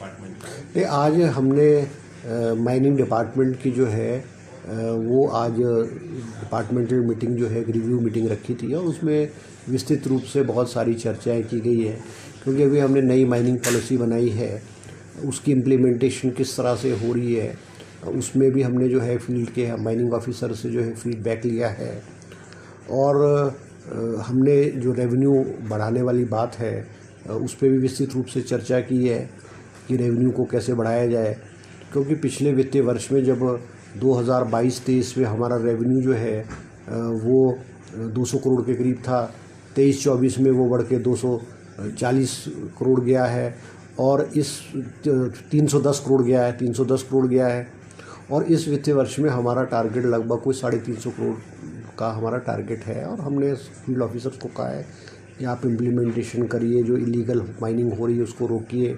Department का? नहीं, आज हमने माइनिंग डिपार्टमेंट की जो है वो आज डिपार्टमेंटल मीटिंग जो है एक रिव्यू मीटिंग रखी थी और उसमें विस्तृत रूप से बहुत सारी चर्चाएं की गई है, क्योंकि अभी हमने नई माइनिंग पॉलिसी बनाई है, उसकी इम्प्लीमेंटेशन किस तरह से हो रही है उसमें भी हमने जो है फील्ड के माइनिंग ऑफिसर से जो है फीडबैक लिया है। और हमने जो रेवेन्यू बढ़ाने वाली बात है उस पर भी विस्तृत रूप से चर्चा की है कि रेवेन्यू को कैसे बढ़ाया जाए, क्योंकि पिछले वित्तीय वर्ष में जब 2022-23 में हमारा रेवेन्यू जो है वो 200 करोड़ के करीब था, 23-24 में वो बढ़ के 240 करोड़ गया है और इस 310 करोड़ गया है और इस वित्तीय वर्ष में हमारा टारगेट लगभग कोई 350 करोड़ का हमारा टारगेट है। और हमने फील्ड ऑफिसर्स को कहा है कि आप इम्प्लीमेंटेशन करिए, जो इलीगल माइनिंग हो रही है उसको रोकिए,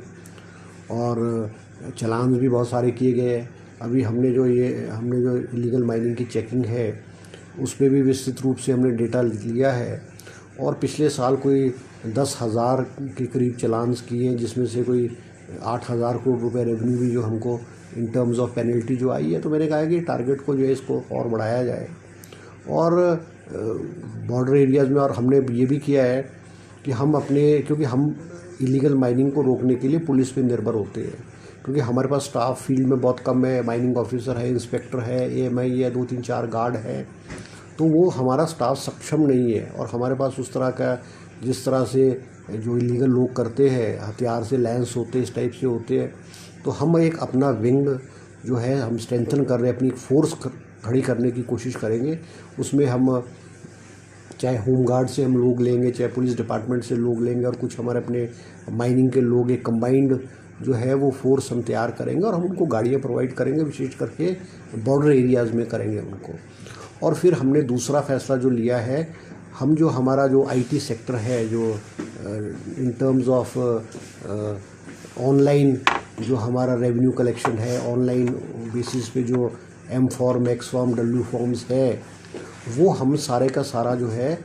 और चालान भी बहुत सारे किए गए हैं। अभी हमने जो इलीगल माइनिंग की चेकिंग है उस पर भी विस्तृत रूप से हमने डेटा लिया है और पिछले साल कोई 10,000 के करीब चालान्स किए हैं, जिसमें से कोई 8,000 करोड़ रुपए रेवेन्यू भी जो हमको इन टर्म्स ऑफ पेनल्टी जो आई है। तो मैंने कहा कि टारगेट को जो है इसको और बढ़ाया जाए और बॉर्डर एरियाज़ में। और हमने ये भी किया है कि हम क्योंकि हम इलीगल माइनिंग को रोकने के लिए पुलिस पे निर्भर होते हैं, क्योंकि हमारे पास स्टाफ फील्ड में बहुत कम है, माइनिंग ऑफिसर है, इंस्पेक्टर है, AMI है, 2-3-4 गार्ड है, तो वो हमारा स्टाफ सक्षम नहीं है। और हमारे पास उस तरह का जिस तरह से जो इलीगल लोग करते हैं, हथियार से लैंस होते इस टाइप से होते हैं, तो हम एक अपना विंग जो है हम स्ट्रेंथन कर रहे हैं, अपनी एक फोर्स खड़ी करने की कोशिश करेंगे। उसमें हम चाहे होम गार्ड से हम लोग लेंगे, चाहे पुलिस डिपार्टमेंट से लोग लेंगे और कुछ हमारे अपने माइनिंग के लोग, एक कंबाइंड जो है वो फोर्स हम तैयार करेंगे और हम उनको गाड़ियाँ प्रोवाइड करेंगे, विशेष करके बॉर्डर एरियाज़ में करेंगे उनको। और फिर हमने दूसरा फैसला जो लिया है, हम जो हमारा जो IT सेक्टर है, जो इन टर्म्स ऑफ ऑनलाइन जो हमारा रेवेन्यू कलेक्शन है, ऑनलाइन बेसिस पे जो M form, X form, W forms है, वो हम सारे का सारा जो है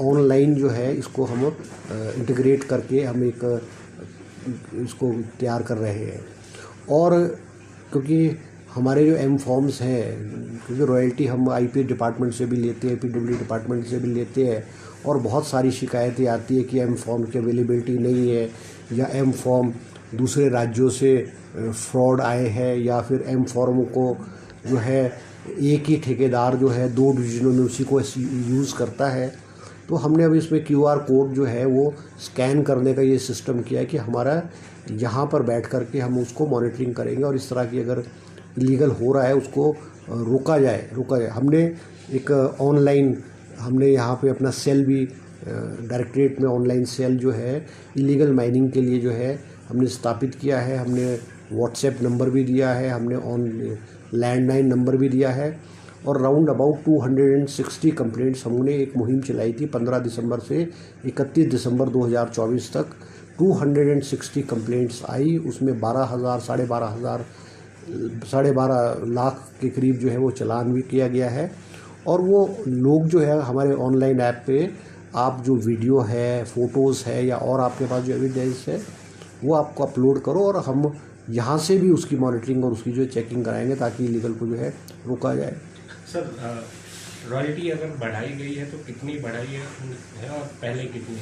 ऑनलाइन जो है इसको हम इंटीग्रेट करके हम इसको तैयार कर रहे हैं। और क्योंकि हमारे जो M फॉर्म्स हैं, क्योंकि रॉयल्टी हम IP डिपार्टमेंट से भी लेते हैं, PWD डिपार्टमेंट से भी लेते हैं, और बहुत सारी शिकायतें आती है कि M फॉर्म की अवेलेबिलिटी नहीं है, या M फॉर्म दूसरे राज्यों से फ्रॉड आए हैं, या फिर M फॉर्म को जो है एक ही ठेकेदार जो है 2 डिवीज़नों में उसी को यूज़ करता है। तो हमने अब इसमें QR कोड जो है वो स्कैन करने का ये सिस्टम किया है कि हमारा यहाँ पर बैठ कर के हम उसको मॉनिटरिंग करेंगे और इस तरह की अगर इलीगल हो रहा है उसको रोका जाए। हमने एक ऑनलाइन हमने यहाँ पे अपना सेल भी डायरेक्टरेट में ऑनलाइन सेल जो है इलीगल माइनिंग के लिए जो है हमने स्थापित किया है। हमने WhatsApp नंबर भी दिया है, हमने लैंडलाइन नंबर भी दिया है, और राउंड अबाउट 260 कंप्लेंट्स हमने एक मुहिम चलाई थी 15 दिसंबर से 31 दिसंबर 2024 तक। 260 कंप्लेंट्स आई, उसमें 12,500 लाख के करीब जो है वो चालान भी किया गया है। और वो लोग जो है हमारे ऑनलाइन ऐप पे आप जो वीडियो है, फ़ोटोज़ है, या और आपके पास जो एविडेंस है वो आपको अपलोड करो, और हम यहाँ से भी उसकी मॉनिटरिंग और उसकी जो चेकिंग कराएंगे ताकि इलीगल को जो है रोका जाए। सर, रॉयल्टी अगर बढ़ाई गई है तो कितनी बढ़ाई है और पहले कितनी?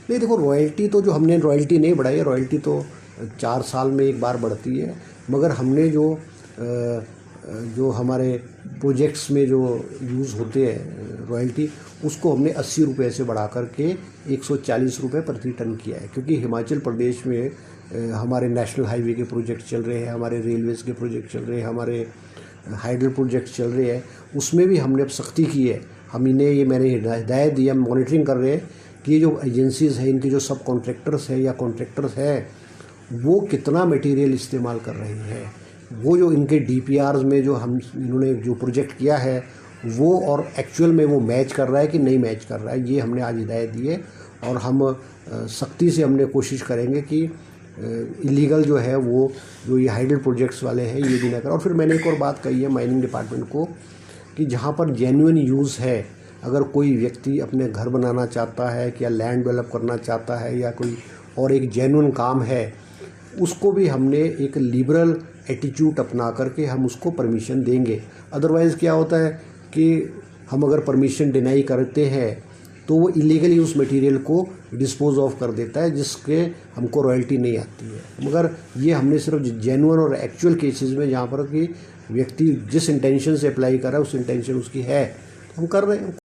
नहीं, देखो, रॉयल्टी तो जो हमने रॉयल्टी नहीं बढ़ाई है, रॉयल्टी तो 4 साल में एक बार बढ़ती है, मगर हमने जो हमारे प्रोजेक्ट्स में जो यूज़ होते हैं रॉयल्टी, उसको हमने 80 रुपये से बढ़ा करके 140 रुपये प्रति टन किया है। क्योंकि हिमाचल प्रदेश में हमारे नेशनल हाईवे के प्रोजेक्ट चल रहे हैं, हमारे रेलवेज़ के प्रोजेक्ट चल रहे हैं, हमारे हाइडल प्रोजेक्ट चल रहे हैं, उसमें भी हमने अब सख्ती की है। मैंने हिदायत दी, हम मॉनिटरिंग कर रहे हैं कि ये जो एजेंसीज़ हैं, इनके जो सब कॉन्ट्रैक्टर्स हैं या कॉन्ट्रैक्टर्स हैं, वो कितना मटेरियल इस्तेमाल कर रहे हैं, वो जो इनके DPRs में जो इन्होंने जो प्रोजेक्ट किया है वो और एक्चुअल में वो मैच कर रहा है कि नहीं मैच कर रहा है, ये हमने आज हिदायत दी है। और हम सख्ती से हमने कोशिश करेंगे कि इलीगल जो है वो जो ये हाइडल प्रोजेक्ट्स वाले हैं ये भी ना करें। और फिर मैंने एक और बात कही है माइनिंग डिपार्टमेंट को कि जहाँ पर जेन्युइन यूज़ है, अगर कोई व्यक्ति अपने घर बनाना चाहता है, या लैंड डेवलप करना चाहता है, या कोई और एक जेन्युइन काम है, उसको भी हमने एक लिबरल एटीट्यूड अपना करके हम उसको परमिशन देंगे। अदरवाइज़ क्या होता है कि हम अगर परमिशन डिनाई करते हैं तो वो इलीगली उस मटेरियल को डिस्पोज ऑफ कर देता है, जिसके हमको रॉयल्टी नहीं आती है। मगर ये हमने सिर्फ जेन्युइन और एक्चुअल केसेस में, जहाँ पर कि व्यक्ति जिस इंटेंशन से अप्लाई कर रहा है उस इंटेंशन उसकी है, हम कर रहे हैं।